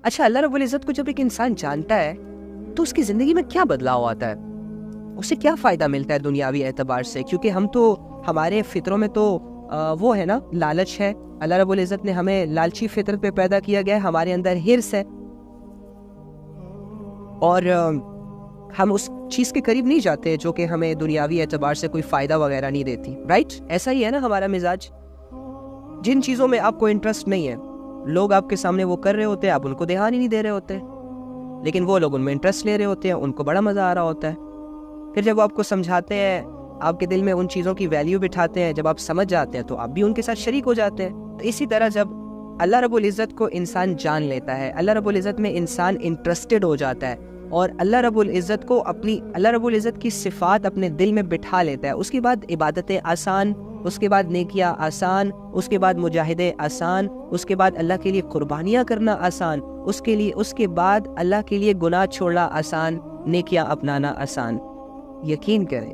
اچھا اللہ رب العزت کو جب ایک انسان جانتا ہے تو اس کی زندگی میں کیا بدلاؤ آتا ہے, اسے کیا فائدہ ملتا ہے دنیاوی اعتبار سے؟ کیونکہ ہم تو ہمارے فطروں میں تو وہ ہے نا, لالچ ہے. اللہ رب العزت نے ہمیں لالچی فطرت پہ پیدا کیا گیا ہے, ہمارے اندر ہرس ہے, اور ہم اس چیز کے قریب نہیں جاتے جو کہ ہمیں دنیاوی اعتبار سے کوئی فائدہ وغیرہ نہیں دیتی, رائٹ؟ ایسا ہی ہے نا ہمارا مزاج. جن چیزوں میں آپ کو انٹرسٹ نہیں ہے, لوگ آپ کے سامنے وہ کر رہے ہوتے ہیں, آپ ان کو دھیان ہی نہیں دے رہے ہوتے, لیکن وہ لوگ ان میں انٹرسٹ لے رہے ہوتے ہیں, ان کو بڑا مزہ آ رہا ہوتا ہے. پھر جب وہ آپ کو سمجھاتے ہیں, آپ کے دل میں ان چیزوں کی ویلیو بٹھاتے ہیں, جب آپ سمجھ جاتے ہیں تو آپ بھی ان کے ساتھ شریک ہو جاتے ہیں. تو اسی طرح جب اللہ رب العزت کو انسان جان لیتا ہے, اللہ رب العزت میں انسان انٹرسٹڈ ہو جاتا ہے, اور اللہ رب العزت کو اللہ رب العزت کی صفات اپنے دل میں بٹھا لیتا ہے, اس کے بعد عبادتیں آسان, اس کے بعد نیکیاں آسان, اس کے بعد مجاہدے آسان, اس کے بعد اللہ کے لیے قربانیاں کرنا آسان, اس کے بعد اللہ کے لیے گناہ چھوڑنا آسان, نیکیاں اپنانا آسان. یقین کریں,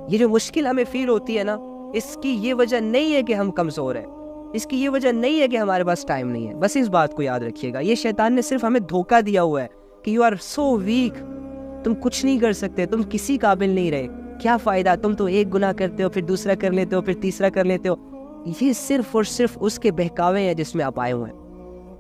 یہ جو مشکل ہمیں فیل ہوتی ہے نا, اس کی یہ وجہ نہیں ہے کہ ہم کمزور ہیں, اس کی یہ وجہ نہیں ہے کہ ہمارے پاس ٹائم نہیں ہے. بس اس بات کو یاد رکھیے گا, یہ شیطان نے صرف ہمیں دھوکہ دیا ہوا ہے کہ یو آر سو ویک, تم کچھ نہیں کر سکتے, تم کسی قابل نہیں رہے, کیا فائدہ, تم تو ایک گناہ کرتے ہو, پھر دوسرا کر لیتے ہو, پھر تیسرا کر لیتے ہو. یہ صرف اور صرف اس کے بہکاوے ہیں جس میں آپ آئے ہوئے ہیں.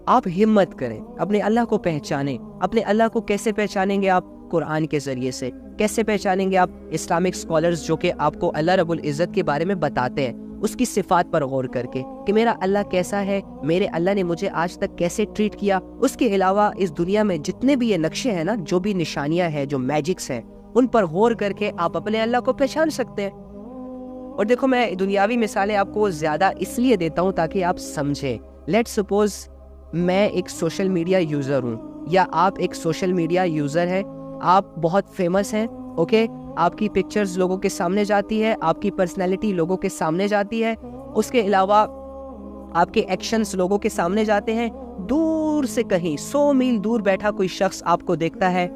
آپ ہمت کریں, اپنے اللہ کو پہچانیں. اپنے اللہ کو کیسے پہچانیں گے آپ؟ قرآن کے ذریعے سے. کیسے پہچانیں گے آپ؟ اسلامک اسکالرز جو کہ آپ کو اللہ رب العزت کے بارے میں بتاتے ہیں, اس کی صفات پر غور کر کے کہ میرا اللہ کیسا ہے, میرے اللہ نے مجھے آج تک کیسے ٹریٹ کیا. اس کے علاوہ اس دنیا میں جتنے بھی یہ نقشے ہیں نا, جو بھی نشانیاں ہیں, جو میجکس ہیں, ان پر غور کر کے آپ اپنے اللہ کو پہچان سکتے ہیں. اور دیکھو, میں دنیاوی مثالیں آپ کو زیادہ اس لیے دیتا ہوں تاکہ آپ سمجھیں. لیٹ سپوز میں ایک سوشل میڈیا یوزر ہوں, یا آپ ایک سوشل میڈیا یوزر ہیں, آپ بہت فیمس ہیں, اوکے, آپ کی پکچرز لوگوں کے سامنے جاتی ہے, آپ کی پرسنالٹی لوگوں کے سامنے جاتی ہے, اس کے علاوہ آپ کے ایکشنز لوگوں کے سامنے جاتے ہیں. دور سے کہیں 100 میل دور بیٹھا کوئی شخص آپ کو دیکھتا ہے,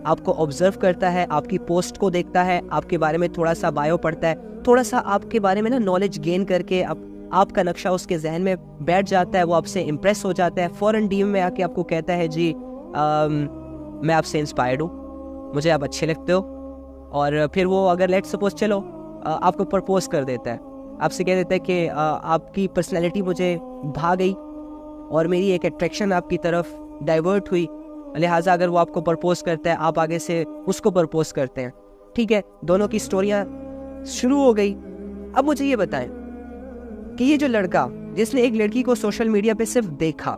آپ کو آبزرو کرتا ہے, آپ کی پوسٹ کو دیکھتا ہے, آپ کے بارے میں تھوڑا سا بایو پڑھتا ہے, تھوڑا سا آپ کے بارے میں نا نالج گین کر کے آپ کا نقشہ اس کے ذہن میں بیٹھ جاتا ہے, وہ آپ سے امپریس ہو جاتا ہے, فوراً ڈی ایم میں آ کے آپ کو کہتا ہے جی میں آپ سے انسپائرڈ ہوں, مجھے آپ اچھے لگتے ہو. اور پھر وہ اگر لیٹ سپوز چلو آپ کو پرپوز کر دیتا ہے, آپ سے کہہ دیتا ہے کہ آپ کی پرسنالٹی مجھے بھا گئی اور میری ایک اٹریکشن آپ کی طرف ڈائیورٹ ہوئی, لہٰذا اگر وہ آپ کو پرپوز کرتا ہے, آپ آگے سے اس کو پرپوز کرتے ہیں. ٹھیک ہے, دونوں کی سٹوریاں شروع ہو گئی. اب مجھے یہ بتائیں کہ یہ جو لڑکا جس نے ایک لڑکی کو سوشل میڈیا پہ صرف دیکھا,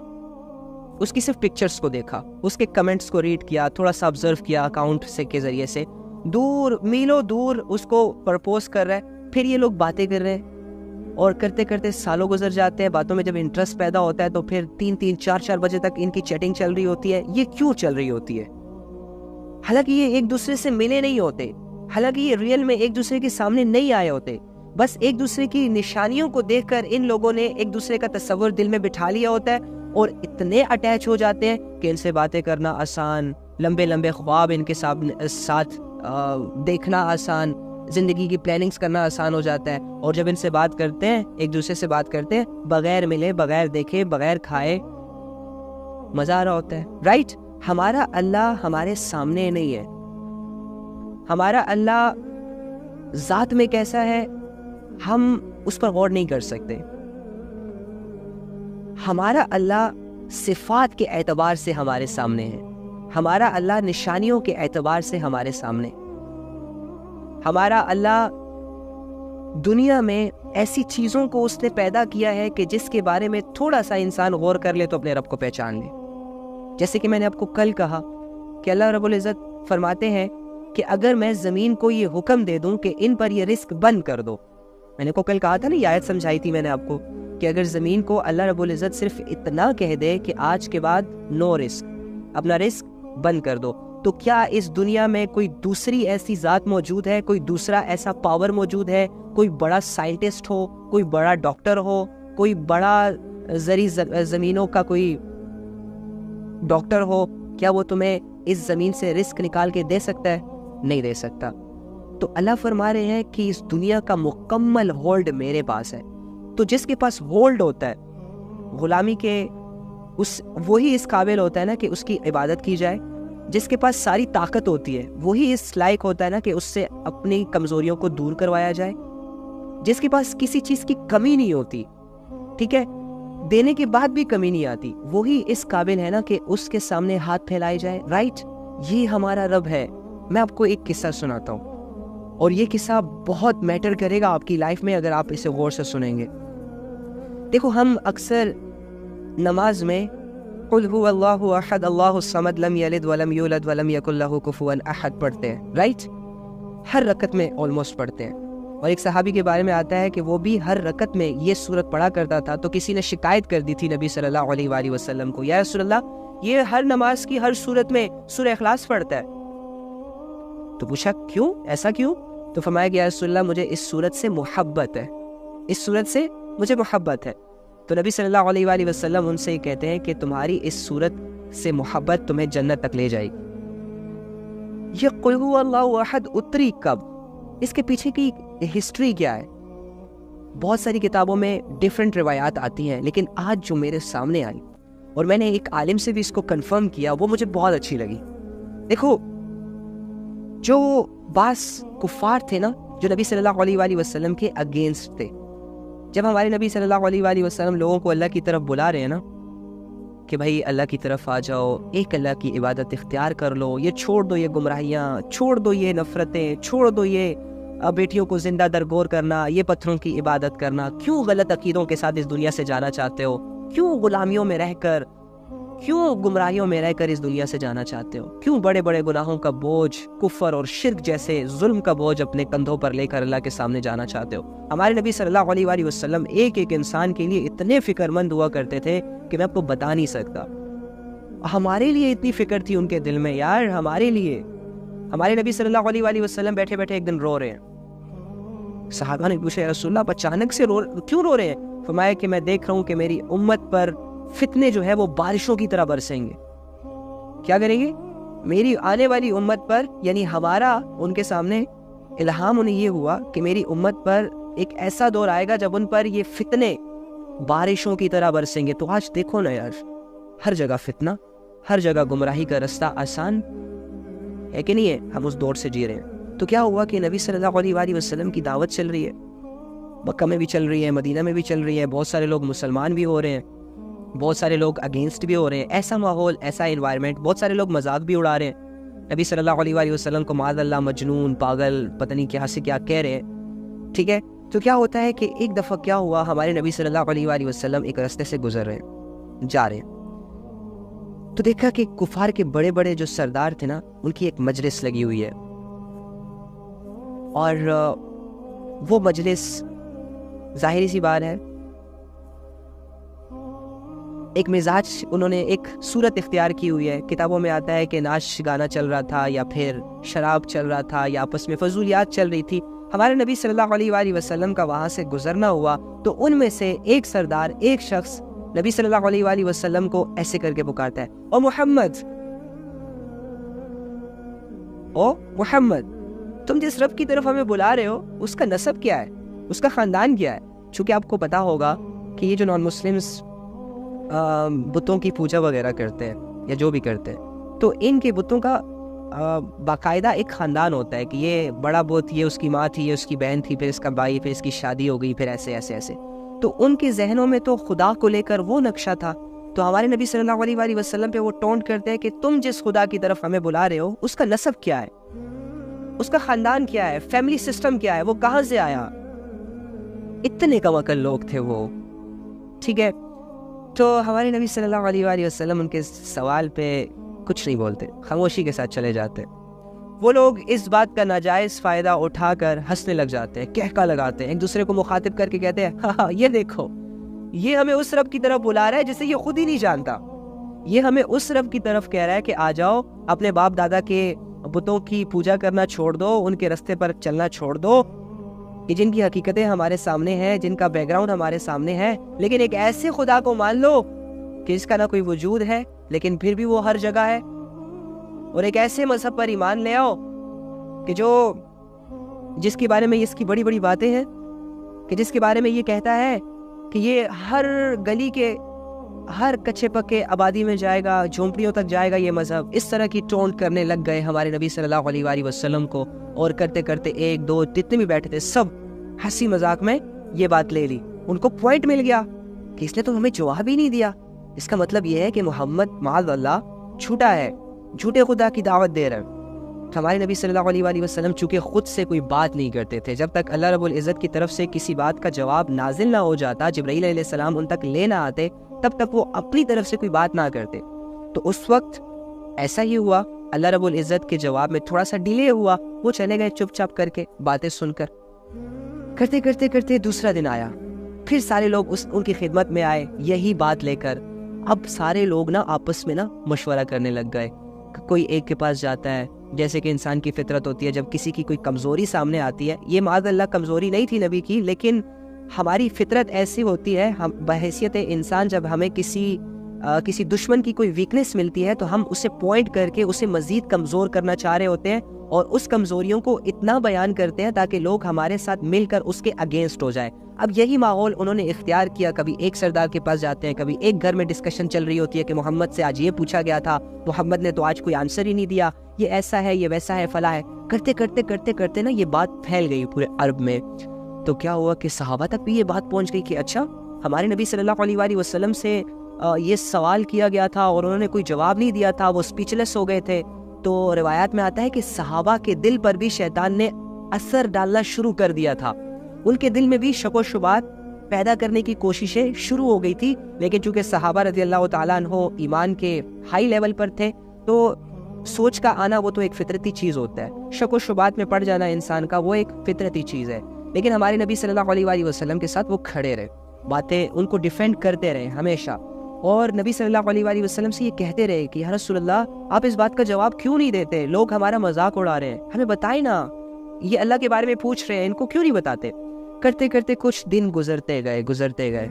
اس کی صرف پکچرز کو دیکھا, اس کے کمنٹس کو ریڈ کیا, تھوڑا سا آبزرو کیا اکاؤنٹ سے کے ذریعے سے, دور میلوں دور اس کو پرپوز کر رہا ہے, پھر یہ لوگ باتیں کر رہے ہیں, اور کرتے کرتے سالوں گزر جاتے ہیں. باتوں میں جب انٹرسٹ پیدا ہوتا ہے تو پھر 3-3 4-4 بجے تک ان کی چیٹنگ چل رہی ہوتی ہے. یہ کیوں چل رہی ہوتی ہے؟ حالانکہ یہ ایک دوسرے سے ملے نہیں ہوتے, حالانکہ یہ ریئل میں ایک دوسرے کے سامنے نہیں آئے ہوتے, بس ایک دوسرے کی نشانیوں کو دیکھ کر ان لوگوں نے ایک دوسرے کا تصور دل میں بٹھا لیا ہوتا ہے, اور اتنے اٹیچ ہو جاتے ہیں کہ ان سے باتیں کرنا آسان, لمبے لمبے خواب ان کے ساتھ دیکھنا آسان, زندگی کی پلاننگز کرنا آسان ہو جاتا ہے. اور جب ان سے بات کرتے ہیں, ایک دوسرے سے بات کرتے ہیں, بغیر ملے, بغیر دیکھے, بغیر کھائے, مزہ آ رہا ہوتا ہے, رائٹ؟ ہمارا اللہ ہمارے سامنے نہیں ہے. ہمارا اللہ ذات میں کیسا ہے ہم اس پر غور نہیں کر سکتے. ہمارا اللہ صفات کے اعتبار سے ہمارے سامنے ہے, ہمارا اللہ نشانیوں کے اعتبار سے ہمارے سامنے. ہمارا اللہ دنیا میں ایسی چیزوں کو اس نے پیدا کیا ہے کہ جس کے بارے میں تھوڑا سا انسان غور کر لے تو اپنے رب کو پہچان لے. جیسے کہ میں نے آپ کو کل کہا کہ اللہ رب العزت فرماتے ہیں کہ اگر میں زمین کو یہ حکم دے دوں کہ ان پر یہ رزق بند کر دو, میں نے کو کل کہا تھا نا, یہ آیت سمجھائی تھی میں نے آپ کو, کہ اگر زمین کو اللہ رب العزت صرف اتنا کہہ دے کہ آج کے بعد نو رزق, اپنا رزق بند کر دو, تو کیا اس دنیا میں کوئی دوسری ایسی ذات موجود ہے, کوئی دوسرا ایسا پاور موجود ہے, کوئی بڑا سائنٹسٹ ہو, کوئی بڑا ڈاکٹر ہو, کوئی بڑا زرعی زمینوں کا کوئی ڈاکٹر ہو, کیا وہ تمہیں اس زمین سے رزق نکال کے دے سکتا ہے؟ نہیں دے سکتا. تو اللہ فرما رہے ہیں کہ اس دنیا کا مکمل ہولڈ میرے پاس ہے. تو جس کے پاس ہولڈ ہوتا ہے, غلامی کے وہی اس قابل ہوتا ہے نا کہ اس کی عبادت کی جائے. جس کے پاس ساری طاقت ہوتی ہے وہی اس لائق ہوتا ہے نا کہ اس سے اپنی کمزوریوں کو دور کروایا جائے. جس کے پاس کسی چیز کی کمی نہیں ہوتی, ٹھیک ہے, دینے کے بعد بھی کمی نہیں آتی, وہی اس قابل ہے نا کہ اس کے سامنے ہاتھ پھیلائے جائے. رائٹ, یہ ہمارا رب ہے. میں آپ کو ایک قصہ سناتا ہوں, اور یہ قصہ بہت میٹر کرے گا آپ کی لائف میں اگر آپ اسے غور سے سنیں گے. دیکھو, ہم اکثر نماز میں قل هو اللہ احد اللہ الصمد لم یلد ولم یولد ولم یکن لہ کفوا احد پڑھتے ہیں. رائٹ, ہر رکعت میں آلموسٹ پڑھتے ہیں. اور ایک صحابی کے بارے میں آتا ہے کہ وہ بھی ہر رکعت میں یہ سورت پڑھا کرتا تھا. تو کسی نے شکایت کر دی تھی نبی صلی اللہ علیہ وآلہ وسلم کو, یا رسول اللہ یہ ہر نماز کی ہر سورت میں سورہ اخلاص پڑھتا ہے. تو پوچھا کیوں, ایسا کیوں؟ تو فرمایا کہ یا رسول اللہ مجھے اس سورت سے محبت ہے, اس سورت سے مجھے محبت ہے. تو نبی صلی اللہ علیہ وآلہ وسلم ان سے کہتے ہیں کہ تمہاری اس سورت سے محبت تمہیں جنت تک لے جائے گی. یہ قل هو اللہ احد اتری کب, اس کے پیچھے کی ہسٹری کیا ہے؟ بہت ساری کتابوں میں ڈیفرنٹ روایات آتی ہیں, لیکن آج جو میرے سامنے آئی اور میں نے ایک عالم سے بھی اس کو کنفرم کیا, وہ مجھے بہت اچھی لگی. دیکھو, جو بعض کفار تھے نا جو نبی صلی اللہ علیہ وآلہ وسلم کے اگینسٹ تھے, جب ہمارے نبی صلی اللہ علیہ وآلہ وسلم لوگوں کو اللہ کی طرف بلا رہے ہیں نا کہ بھائی اللہ کی طرف آ جاؤ, ایک اللہ کی عبادت اختیار کر لو, یہ چھوڑ دو یہ گمراہیاں, چھوڑ دو یہ نفرتیں, چھوڑ دو یہ بیٹیوں کو زندہ درگور کرنا, یہ پتھروں کی عبادت کرنا, کیوں غلط عقیدوں کے ساتھ اس دنیا سے جانا چاہتے ہو, کیوں غلامیوں میں رہ کر, کیوں گمراہیوں میں رہ کر اس دنیا سے جانا چاہتے ہو, کیوں بڑے بڑے گناہوں کا بوجھ, کفر اور شرک جیسے ظلم کا بوجھ اپنے کندھوں پر لے کر اللہ کے سامنے جانا چاہتے ہو. ہمارے نبی صلی اللہ علیہ وآلہ وسلم ایک ایک انسان کے لیے اتنے فکر مند ہوا کرتے تھے کہ میں آپ کو بتا نہیں سکتا. ہمارے لیے اتنی فکر تھی ان کے دل میں یار, ہمارے لیے. ہمارے نبی صلی اللہ علیہ وآلہ وسلم بیٹھے بیٹھے ایک دن رو رہے ہیں. صحابہ نے پوچھا یا رسول اللہ اچانک سے کیوں رو رہے ہیں؟ فرمایا کہ میں دیکھ رہا ہوں کہ میری امت پر فتنے جو ہے وہ بارشوں کی طرح برسیں گے. کیا کریں گے؟ میری آنے والی امت پر, یعنی ہمارا ان کے سامنے الہام انہیں یہ ہوا کہ میری امت پر ایک ایسا دور آئے گا جب ان پر یہ فتنے بارشوں کی طرح برسیں گے. تو آج دیکھو نا یار, ہر جگہ فتنہ, ہر جگہ گمراہی کا رستہ آسان ہے کہ نہیں ہے, ہم اس دور سے جی رہے ہیں. تو کیا ہوا کہ نبی صلی اللہ علیہ وآلہ وسلم کی دعوت چل رہی ہے, مکہ میں بھی چل رہی ہے, مدینہ میں بھی چل رہی ہے, بہت سارے لوگ مسلمان بھی ہو رہے ہیں, بہت سارے لوگ اگینسٹ بھی ہو رہے ہیں. ایسا ماحول, ایسا انوائرمنٹ, بہت سارے لوگ مذاق بھی اڑا رہے ہیں. نبی صلی اللہ علیہ وآلہ وسلم کو معاذ اللہ مجنون, پاگل, پتہ نہیں کیا سے کیا کہہ رہے ہیں. ٹھیک ہے, تو کیا ہوتا ہے کہ ایک دفعہ کیا ہوا, ہمارے نبی صلی اللہ علیہ وآلہ وسلم ایک راستے سے گزر رہے ہیں, جا رہے ہیں, تو دیکھا کہ کفار کے بڑے بڑے جو سردار تھے نا ان کی ایک مجلس لگی ہوئی ہے, اور وہ مجلس ظاہری سی بات ہے ایک مزاج, انہوں نے ایک صورت اختیار کی ہوئی ہے. کتابوں میں آتا ہے کہ ناچ گانا چل رہا تھا, یا پھر شراب چل رہا تھا, یا آپس میں فضولیات چل رہی تھی. ہمارے نبی صلی اللہ علیہ وآلہ وسلم کا وہاں سے گزرنا ہوا, تو ان میں سے ایک سردار, ایک شخص نبی صلی اللہ علیہ وآلہ وسلم کو ایسے کر کے پکارتا ہے, او محمد, او محمد, تم جس رب کی طرف ہمیں بلا رہے ہو اس کا نسب کیا ہے, اس کا خاندان کیا ہے؟ چونکہ آپ کو پتا ہوگا کہ یہ جو نان مسلمز بتوں کی پوجا وغیرہ کرتے ہیں یا جو بھی کرتے ہیں, تو ان کے بتوں کا باقاعدہ ایک خاندان ہوتا ہے کہ یہ بڑا بت, یہ اس کی ماں تھی, یہ اس کی بہن تھی, پھر اس کا بھائی, پھر اس کی شادی ہو گئی, پھر ایسے ایسے ایسے. تو ان کے ذہنوں میں تو خدا کو لے کر وہ نقشہ تھا. تو ہمارے نبی صلی اللہ علیہ وآلہ وسلم پہ وہ ٹونٹ کرتے ہیں کہ تم جس خدا کی طرف ہمیں بلا رہے ہو اس کا نسب کیا ہے, اس کا خاندان کیا ہے, فیملی سسٹم کیا ہے, وہ کہاں سے آیا. اتنے کم عقل لوگ تھے وہ. ٹھیک ہے, تو ہمارے نبی صلی اللہ علیہ وآلہ وسلم ان کے سوال پہ کچھ نہیں بولتے, خاموشی کے ساتھ چلے جاتے. وہ لوگ اس بات کا ناجائز فائدہ اٹھا کر ہنسنے لگ جاتے ہیں, کہکا لگاتے ہیں, ایک دوسرے کو مخاطب کر کے کہتے ہیں ہاں یہ دیکھو, یہ ہمیں اس رب کی طرف بلا رہا ہے جسے یہ خود ہی نہیں جانتا. یہ ہمیں اس رب کی طرف کہہ رہا ہے کہ آ جاؤ, اپنے باپ دادا کے بتوں کی پوجا کرنا چھوڑ دو, ان کے رستے پر چلنا چھوڑ دو, کہ جن کی حقیقتیں ہمارے سامنے ہیں, جن کا بیک گراؤنڈ ہمارے سامنے ہے, لیکن ایک ایسے خدا کو مان لو کہ اس کا نہ کوئی وجود ہے لیکن پھر بھی وہ ہر جگہ ہے, اور ایک ایسے مذہب پر ایمان لے آؤ کہ جس کے بارے میں اس کی بڑی بڑی باتیں ہیں, کہ جس کے بارے میں یہ کہتا ہے کہ یہ ہر گلی کے ہر کچے پکے آبادی میں جائے گا, جھونپڑیوں تک جائے گا یہ مذہب. اس طرح کی ٹونٹ کرنے لگ گئے ہمارے نبی صلی اللہ علیہ وآلہ وسلم کو, اور کرتے کرتے ایک دو جتنے بھی بیٹھے تھے سب ہنسی مذاق میں یہ بات لے لی. ان کو پوائنٹ مل گیا کہ اس نے تو ہمیں جواب ہی نہیں دیا. اس کا مطلب یہ ہے کہ محمد معاذ اللہ جھوٹا ہے, جھوٹے خدا کی دعوت دے رہا ہے. ہمارے نبی صلی اللہ علیہ وآلہ وسلم چونکہ خود سے کوئی بات نہیں کرتے تھے, جب تک اللہ رب العزت کی طرف سے کسی بات کا جواب نازل نہ ہو جاتا, جبرائیل علیہ السلام ان تک لے نہ آتے, تب تک وہ اپنی طرف سے کوئی بات نہ کرتے. تو اس وقت ایسا ہی ہوا, اللہ رب العزت کے جواب میں تھوڑا سا ڈیلے ہوا, وہ چلے گئے چپ چاپ کر کے باتیں سن کر. کرتے کرتے کرتے دوسرا دن آیا, پھر سارے لوگ ان کی خدمت میں آئے یہی بات لے کر. اب سارے لوگ نا آپس میں نا مشورہ کرنے لگ گئے. کوئی ایک کے پاس جاتا ہے, جیسے کہ انسان کی فطرت ہوتی ہے, جب کسی کی کوئی کمزوری سامنے آتی ہے, یہ معاذ اللہ کمزوری نہیں تھی نبی کی, لیکن ہماری فطرت ایسی ہوتی ہے, ہم بحیثیت انسان جب ہمیں کسی دشمن کی کوئی ویکنس ملتی ہے تو ہم اسے پوائنٹ کر کے اسے مزید کمزور کرنا چاہ رہے ہوتے ہیں, اور اس کمزوریوں کو اتنا بیان کرتے ہیں تاکہ لوگ ہمارے ساتھ مل کر اس کے اگینسٹ ہو جائیں. اب یہی ماحول انہوں نے اختیار کیا, کبھی ایک سردار کے پاس جاتے ہیں, کبھی ایک گھر میں ڈسکشن چل رہی ہوتی ہے کہ محمد سے آج یہ پوچھا گیا تھا, محمد نے تو آج کوئی آنسر ہی نہیں دیا, یہ ایسا ہے, یہ ویسا ہے, فلاں ہے. کرتے کرتے کرتے کرتے نا یہ بات پھیل گئی پورے عرب میں. تو کیا ہوا کہ صحابہ تک بھی یہ بات پہنچ گئی کہ اچھا ہمارے نبی صلی اللہ علیہ وآلہ وسلم سے یہ سوال کیا گیا تھا اور انہوں نے کوئی جواب نہیں دیا تھا, وہ اسپیچ لیس ہو گئے تھے. تو روایات میں آتا ہے کہ صحابہ کے دل پر بھی شیطان نے اثر ڈالنا شروع کر دیا تھا, ان کے دل میں بھی شک و شبہات پیدا کرنے کی کوششیں شروع ہو گئی تھی. لیکن چونکہ صحابہ رضی اللہ تعالیٰ عنہ ایمان کے ہائی لیول پر تھے, تو سوچ کا آنا وہ تو ایک فطرتی چیز ہوتا ہے, شک و شبہات میں پڑ جانا انسان کا وہ ایک فطرتی چیز ہے. لیکن ہمارے نبی صلی اللہ علیہ وآلہ وسلم کے ساتھ وہ کھڑے رہے, باتیں ان کو ڈیفینڈ کرتے رہے ہمیشہ, اور نبی صلی اللہ علیہ وآلہ وسلم سے یہ کہتے رہے کہ یا رسول اللہ آپ اس بات کا جواب کیوں نہیں دیتے, لوگ ہمارا مذاق اڑا رہے ہیں, ہمیں بتائیں نا, یہ اللہ کے بارے میں پوچھ رہے ہیں, ان کو کیوں نہیں بتاتے. کرتے کرتے کچھ دن گزرتے گئے.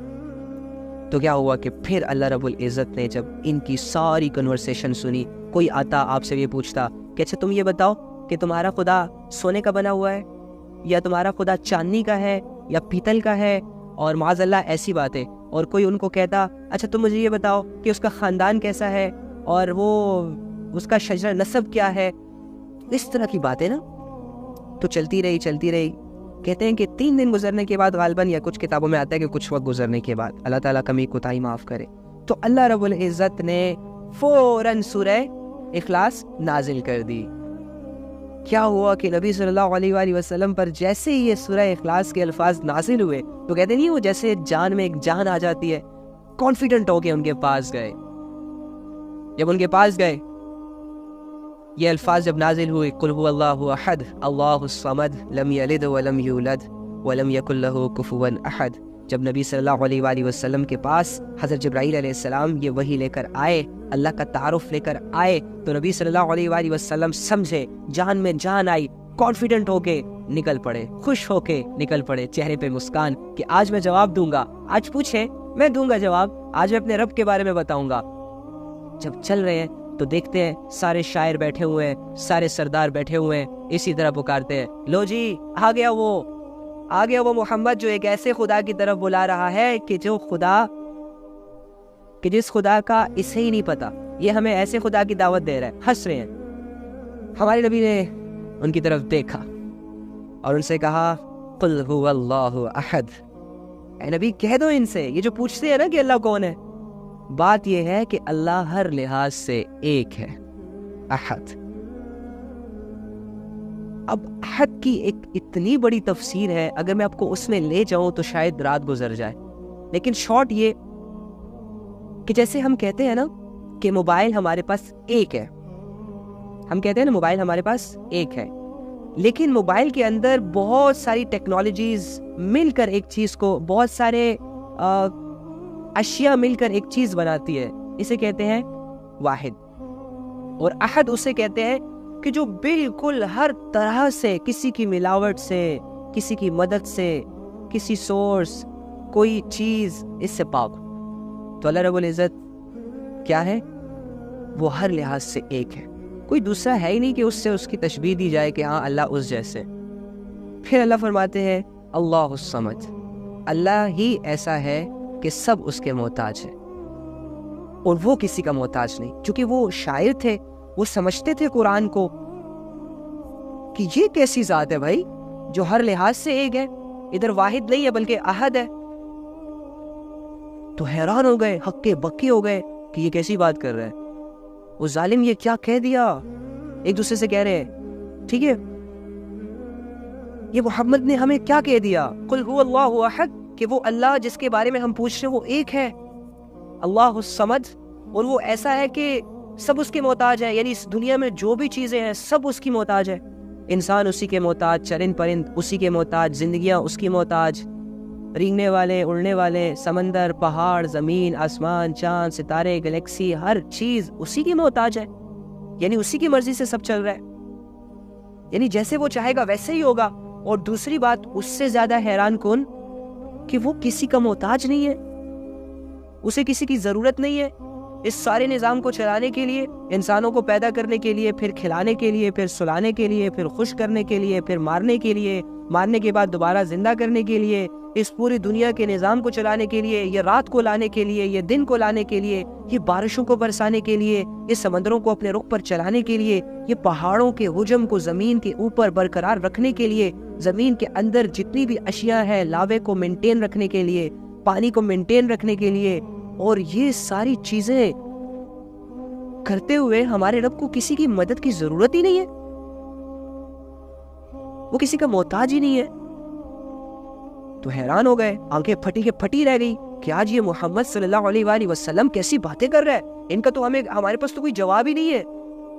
تو کیا ہوا کہ پھر اللہ رب العزت نے جب ان کی ساری کنورسیشن سنی, کوئی آتا آپ سے یہ پوچھتا کہ اچھا تم یہ بتاؤ کہ تمہارا خدا سونے کا بنا ہوا ہے, یا تمہارا خدا چاندنی کا ہے, یا پیتل کا ہے, اور معاذ اللہ ایسی باتیں. اور کوئی ان کو کہتا اچھا تم مجھے یہ بتاؤ کہ اس کا خاندان کیسا ہے, اور وہ اس کا شجرہ نسب کیا ہے. اس طرح کی باتیں نا تو چلتی رہی. کہتے ہیں کہ 3 دن گزرنے کے بعد غالباً, یا کچھ کتابوں میں آتا ہے کہ کچھ وقت گزرنے کے بعد, اللہ تعالیٰ کمی کوتاہی معاف کرے, تو اللہ رب العزت نے فوراً سورہ اخلاص نازل کر دی. کیا ہوا کہ نبی صلی اللہ علیہ وآلہ وسلم پر جیسے ہی یہ سورہ اخلاص کے الفاظ نازل ہوئے تو کہتے نہیں وہ جیسے جان میں ایک جان آ جاتی ہے, کانفیڈنٹ ہو کے ان کے پاس گئے. جب ان کے پاس گئے یہ الفاظ جب نازل ہوئے, قل هو اللہ احد اللہ الصمد لم یلد ولم یولد ولم یکن لہ کفوا احد. جب نبی صلی اللہ علیہ وآلہ وسلم کے پاس حضرت جبرائیل علیہ السلام یہ وحی لے کر آئے, اللہ کا تعارف لے کر آئے, تو نبی صلی اللہ علیہ وآلہ وسلم سمجھے, جان میں جان آئی, کانفیڈنٹ ہو کے نکل پڑے, خوش ہو کے نکل پڑے, چہرے پہ مسکان کہ آج میں جواب دوں گا, آج پوچھیں میں دوں گا جواب, آج میں اپنے رب کے بارے میں بتاؤں گا. جب چل رہے ہیں تو دیکھتے ہیں سارے شاعر بیٹھے ہوئے ہیں, سارے سردار بیٹھے ہوئے ہیں, اسی طرح پکارتے ہیں لو جی آ گیا وہ محمد جو ایک ایسے خدا کی طرف بلا رہا ہے کہ جس خدا کا اسے ہی نہیں پتا, یہ ہمیں ایسے خدا کی دعوت دے رہا ہے. ہنس رہے ہیں. ہمارے نبی نے ان کی طرف دیکھا اور ان سے کہا قل هو اللہ احد. اے نبی کہہ دو ان سے, یہ جو پوچھتے ہیں نا کہ اللہ کون ہے, بات یہ ہے کہ اللہ ہر لحاظ سے ایک ہے, احد. اب احد کی ایک اتنی بڑی تفسیر ہے, اگر میں آپ کو اس میں لے جاؤں تو شاید رات گزر جائے, لیکن شارٹ یہ کہ جیسے ہم کہتے ہیں نا کہ موبائل ہمارے پاس ایک ہے, ہم کہتے ہیں نا موبائل ہمارے پاس ایک ہے, لیکن موبائل کے اندر بہت ساری ٹیکنالوجیز مل کر ایک چیز کو, بہت سارے اشیاء مل کر ایک چیز بناتی ہے, اسے کہتے ہیں واحد. اور احد اسے کہتے ہیں کہ جو بالکل ہر طرح سے, کسی کی ملاوٹ سے, کسی کی مدد سے, کسی سورس, کوئی چیز اس سے پاک. تو اللہ رب العزت کیا ہے, وہ ہر لحاظ سے ایک ہے, کوئی دوسرا ہے ہی نہیں کہ اس سے اس کی تشبیہ دی جائے کہ ہاں اللہ اس جیسے. پھر اللہ فرماتے ہیں اللہ الصمد, اللہ ہی ایسا ہے کہ سب اس کے محتاج ہے. اور وہ کسی کا محتاج نہیں. چونکہ وہ شاعر تھے, وہ سمجھتے تھے قرآن کو کہ یہ کیسی ذات ہے بھائی جو ہر لحاظ سے ایک ہے, ادھر واحد نہیں ہے بلکہ احد ہے. تو حیران ہو گئے, ہکے بکے ہو گئے کہ یہ کیسی بات کر رہا ہے, وہ ظالم یہ کیا کہہ دیا. ایک دوسرے سے کہہ رہے ہیں ٹھیک ہے یہ محمد نے ہمیں کیا کہہ دیا, قل هو اللہ احد, کہ وہ اللہ جس کے بارے میں ہم پوچھ رہے ہیں وہ ایک ہے, اللہ الصمد, اور وہ ایسا ہے کہ سب اس کے محتاج ہے. یعنی اس دنیا میں جو بھی چیزیں ہیں سب اس کی محتاج ہے. انسان اسی کے محتاج, چرند پرند اسی کے محتاج, زندگیاں اس کی محتاج, رینگنے والے اڑنے والے, سمندر, پہاڑ, زمین, آسمان, چاند, ستارے, گلیکسی, ہر چیز اسی کی محتاج ہے. یعنی اسی کی مرضی سے سب چل رہا ہے, یعنی جیسے وہ چاہے گا ویسے ہی ہوگا. اور دوسری بات اس سے زیادہ حیران کن کہ وہ کسی کا محتاج نہیں ہے, اسے کسی کی ضرورت نہیں ہے. اس سارے نظام کو چلانے کے لیے, انسانوں کو پیدا کرنے کے لیے, پھر کھلانے کے لیے, پھر سلانے کے لیے, پھر خوش کرنے کے لیے, پھر مارنے کے لیے, مارنے کے بعد دوبارہ زندہ کرنے کے لیے, اس پوری دنیا کے نظام کو چلانے کے لیے, یہ رات کو لانے کے لیے, یہ دن کو لانے کے لیے, یہ بارشوں کو برسانے کے لیے, یہ سمندروں کو اپنے رخ پر چلانے کے لیے, یہ پہاڑوں کے حجم کو زمین کے اوپر برقرار رکھنے کے لیے, زمین کے اندر جتنی بھی اشیاء ہے لاوے کو مینٹین رکھنے کے لیے, پانی کو مینٹین رکھنے کے لیے. اور یہ ساری چیزیں کرتے ہوئے ہمارے رب کو کسی کی مدد کی ضرورت ہی نہیں ہے, وہ کسی کا محتاج ہی نہیں ہے. تو حیران ہو گئے, آنکھیں پھٹی کے پھٹی رہ گئی کہ آج یہ محمد صلی اللہ علیہ وآلہ وسلم کیسی باتیں کر رہا ہے, ان کا تو ہمارے پاس تو کوئی جواب ہی نہیں ہے.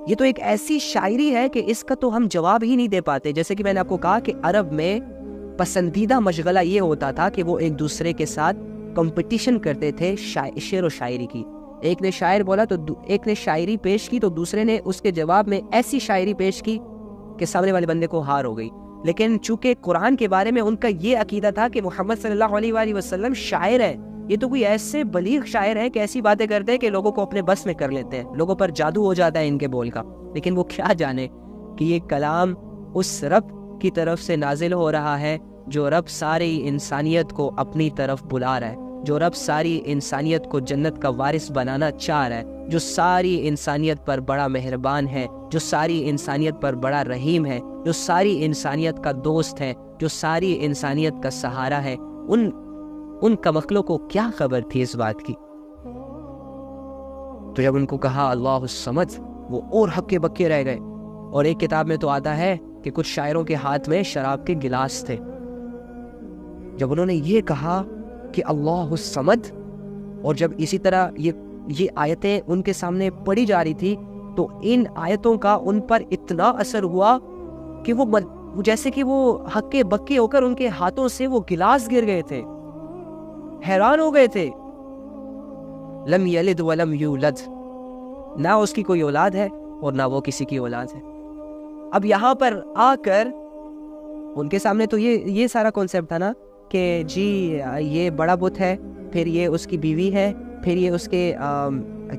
یہ تو ایک ایسی شاعری ہے کہ اس کا تو ہم جواب ہی نہیں دے پاتے. جیسے کہ میں نے آپ کو کہا کہ عرب میں پسندیدہ مشغلہ یہ ہوتا تھا کہ وہ ایک دوسرے کے ساتھ کمپٹیشن کرتے تھے شعر و شاعری کی. ایک نے شاعر بولا تو ایک نے شاعری پیش کی تو دوسرے نے اس کے جواب میں ایسی شاعری پیش کی کہ سامنے والے بندے کو ہار ہو گئی. لیکن چونکہ قرآن کے بارے میں ان کا یہ عقیدہ تھا کہ محمد صلی اللہ علیہ وآلہ وسلم شاعر ہے, یہ تو کوئی ایسے بلیغ شاعر ہے کہ ایسی باتیں کرتے ہیں کہ لوگوں کو اپنے بس میں کر لیتے ہیں, لوگوں پر جادو ہو جاتا ہے ان کے بول کا. لیکن وہ کیا جانے کہ یہ کلام اس رب کی طرف سے نازل ہو رہا ہے جو رب ساری انسانیت کو اپنی طرف بلا رہا ہے, جو رب ساری انسانیت کو جنت کا وارث بنانا چاہ رہا ہے, جو ساری انسانیت پر بڑا مہربان ہے, جو ساری انسانیت پر بڑا رحیم ہے, جو ساری انسانیت کا دوست ہے, جو ساری انسانیت کا سہارا ہے. ان کمقلوں کو کیا خبر تھی اس بات کی. تو جب ان کو کہا اللہ الصمد, وہ اور ہکے بکے رہ گئے. اور ایک کتاب میں تو آتا ہے کہ کچھ شاعروں کے ہاتھ میں شراب کے گلاس تھے. جب انہوں نے یہ کہا کہ اللہ الصمد, اور جب اسی طرح یہ آیتیں ان کے سامنے پڑھی جا رہی تھی تو ان آیتوں کا ان پر اتنا اثر ہوا کہ وہ جیسے کہ وہ ہکے بکے ہو کر ان کے ہاتھوں سے وہ گلاس گر گئے تھے, حیران ہو گئے تھے. لم یلد ولم یولد, نہ اس کی کوئی اولاد ہے اور نہ وہ کسی کی اولاد ہے. اب یہاں پر آ کر ان کے سامنے تو یہ سارا کانسیپٹ تھا نا کہ جی یہ بڑا بت ہے, پھر یہ اس کی بیوی ہے, پھر یہ اس کے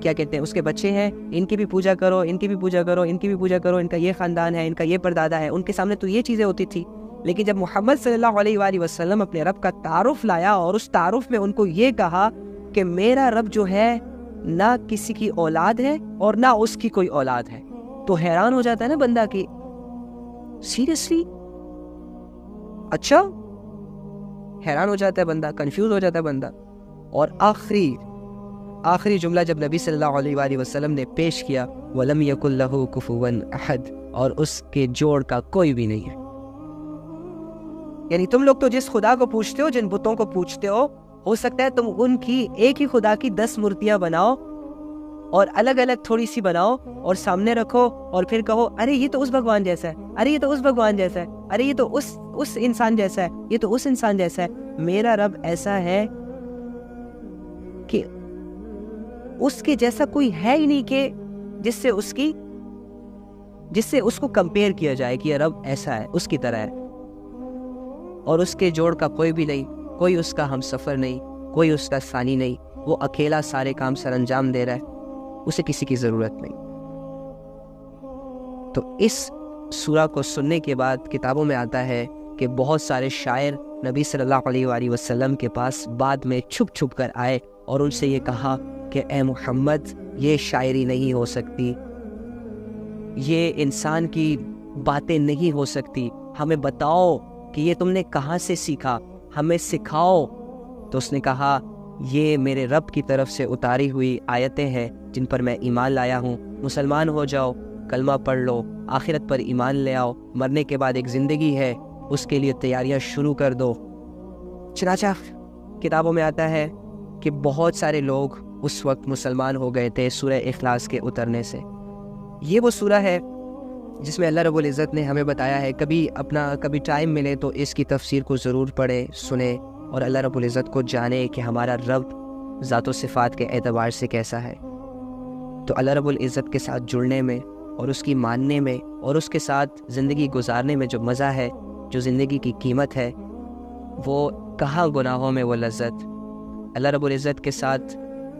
کیا کہتے ہیں اس کے بچے ہیں, ان کی بھی پوجا کرو, ان کی بھی پوجا کرو, ان کی بھی پوجا کرو, ان کا یہ خاندان ہے, ان کا یہ پردادا ہے. ان کے سامنے تو یہ چیزیں ہوتی تھی. لیکن جب محمد صلی اللہ علیہ وآلہ وسلم اپنے رب کا تعارف لایا اور اس تعارف میں ان کو یہ کہا کہ میرا رب جو ہے نہ کسی کی اولاد ہے اور نہ اس کی کوئی اولاد ہے, تو حیران ہو جاتا ہے نا بندہ کہ سیریسلی, اچھا, حیران ہو جاتا ہے بندہ, کنفیوز ہو جاتا ہے بندہ. اور آخری جملہ جب نبی صلی اللہ علیہ وآلہ وسلم نے پیش کیا, وَلَمْ يَكُنْ لَهُ كُفُوًا أَحَدٌ, اور اس کے جوڑ کا کوئی بھی نہیں ہے. یعنی تم لوگ تو جس خدا کو پوچھتے ہو, جن بتوں کو پوچھتے ہو سکتا ہے تم ان کی ایک ہی خدا کی 10 مورتیاں بناؤ اور الگ الگ تھوڑی سی بناؤ اور سامنے رکھو اور پھر کہو ارے یہ تو اس بھگوان جیسا ہے, ارے یہ تو اس بھگوان جیسا ہے, ارے یہ تو اس انسان جیسا ہے, یہ تو اس انسان جیسا ہے. میرا رب ایسا ہے کہ اس کے جیسا کوئی ہے ہی نہیں کہ جس سے اس کو کمپیئر کیا جائے کہ یہ رب ایسا ہے, اس کی طرح ہے. اور اس کے جوڑ کا کوئی بھی نہیں, کوئی اس کا ہم سفر نہیں, کوئی اس کا ثانی نہیں. وہ اکیلا سارے کام سر انجام دے رہا ہے, اسے کسی کی ضرورت نہیں. تو اس سورہ کو سننے کے بعد کتابوں میں آتا ہے کہ بہت سارے شاعر نبی صلی اللہ علیہ وآلہ وسلم کے پاس بعد میں چھپ کر آئے اور ان سے یہ کہا کہ اے محمد یہ شاعری نہیں ہو سکتی، یہ انسان کی باتیں نہیں ہو سکتی، ہمیں بتاؤ کہ یہ تم نے کہاں سے سیکھا، ہمیں سکھاؤ۔ تو اس نے کہا یہ میرے رب کی طرف سے اتاری ہوئی آیتیں ہیں جن پر میں ایمان لایا ہوں، مسلمان ہو جاؤ، کلمہ پڑھ لو، آخرت پر ایمان لے آؤ، مرنے کے بعد ایک زندگی ہے، اس کے لیے تیاریاں شروع کر دو۔ چنانچہ کتابوں میں آتا ہے کہ بہت سارے لوگ اس وقت مسلمان ہو گئے تھے سورہ اخلاص کے اترنے سے۔ یہ وہ سورہ ہے جس میں اللہ رب العزت نے ہمیں بتایا ہے، کبھی ٹائم ملے تو اس کی تفسیر کو ضرور پڑھیں، سنیں، اور اللہ رب العزت کو جانے کہ ہمارا رب ذات و صفات کے اعتبار سے کیسا ہے۔ تو اللہ رب العزت کے ساتھ جڑنے میں اور اس کی ماننے میں اور اس کے ساتھ زندگی گزارنے میں جو مزہ ہے، جو زندگی کی قیمت ہے، وہ کہاں گناہوں میں وہ لذت، اللہ رب العزت کے ساتھ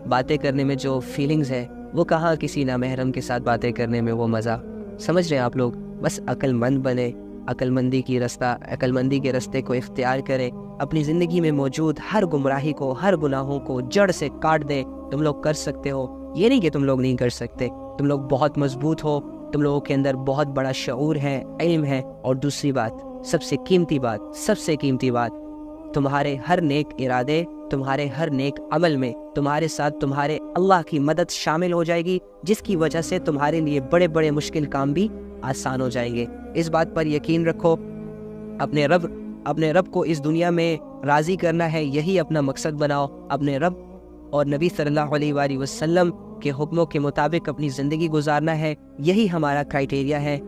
باتیں کرنے میں جو فیلنگز ہے، وہ کہاں کسی نامحرم کے ساتھ باتیں کرنے میں وہ مزہ۔ سمجھ رہے ہیں آپ لوگ؟ بس عقل مند بنے، عقل مندی کے رستے کو اختیار کرے، اپنی زندگی میں موجود ہر گمراہی کو، ہر گناہوں کو جڑ سے کاٹ دے۔ تم لوگ کر سکتے ہو، یہ نہیں کہ تم لوگ نہیں کر سکتے، تم لوگ بہت مضبوط ہو، تم لوگوں کے اندر بہت بڑا شعور ہے، علم ہے، اور دوسری بات، سب سے قیمتی بات، تمہارے ہر نیک ارادے، تمہارے ہر نیک عمل میں تمہارے ساتھ تمہارے اللہ کی مدد شامل ہو جائے گی، جس کی وجہ سے تمہارے لیے بڑے بڑے مشکل کام بھی آسان ہو جائیں گے۔ اس بات پر یقین رکھو، اپنے رب کو اس دنیا میں راضی کرنا ہے، یہی اپنا مقصد بناؤ، اپنے رب اور نبی صلی اللہ علیہ وآلہ وسلم کے حکموں کے مطابق اپنی زندگی گزارنا ہے، یہی ہمارا کرائٹیریا ہے۔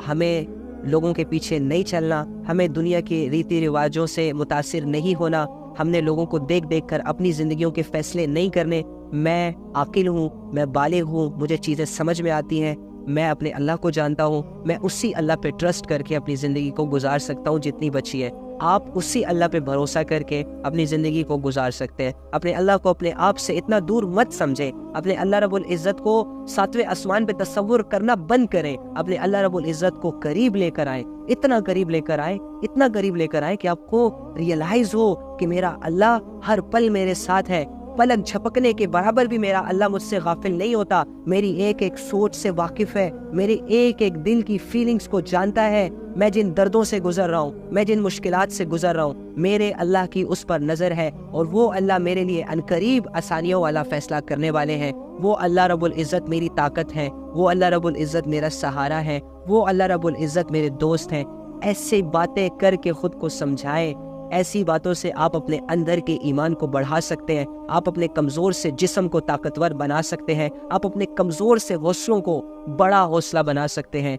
ہمیں لوگوں کے پیچھے نہیں چلنا، ہمیں دنیا کے ریتی رواجوں سے متاثر نہیں ہونا، ہم نے لوگوں کو دیکھ کر اپنی زندگیوں کے فیصلے نہیں کرنے۔ میں عاقل ہوں، میں بالغ ہوں، مجھے چیزیں سمجھ میں آتی ہیں، میں اپنے اللہ کو جانتا ہوں، میں اسی اللہ پہ ٹرسٹ کر کے اپنی زندگی کو گزار سکتا ہوں جتنی بچی ہے۔ آپ اسی اللہ پہ بھروسہ کر کے اپنی زندگی کو گزار سکتے ہیں۔ اپنے اللہ کو اپنے آپ سے اتنا دور مت سمجھیں، اپنے اللہ رب العزت کو 7ویں آسمان پہ تصور کرنا بند کریں، اپنے اللہ رب العزت کو قریب لے کر آئیں، اتنا قریب لے کر آئیں کہ آپ کو ریئلائز ہو کہ میرا اللہ ہر پل میرے ساتھ ہے، پلک جھپکنے کے برابر بھی میرا اللہ مجھ سے غافل نہیں ہوتا، میری ایک ایک سوچ سے واقف ہے، میری ایک ایک دل کی فیلنگز کو جانتا ہے، میں جن دردوں سے گزر رہا ہوں، میں جن مشکلات سے گزر رہا ہوں، میرے اللہ کی اس پر نظر ہے، اور وہ اللہ میرے لیے عنقریب آسانیوں والا فیصلہ کرنے والے ہیں۔ وہ اللہ رب العزت میری طاقت ہے، وہ اللہ رب العزت میرا سہارا ہے، وہ اللہ رب العزت میرے دوست ہیں۔ ایسی باتیں کر کے خود کو سمجھائیں، ایسی باتوں سے آپ اپنے اندر کے ایمان کو بڑھا سکتے ہیں، آپ اپنے کمزور سے جسم کو طاقتور بنا سکتے ہیں، آپ اپنے کمزور سے حوصلوں کو بڑا حوصلہ بنا سکتے ہیں۔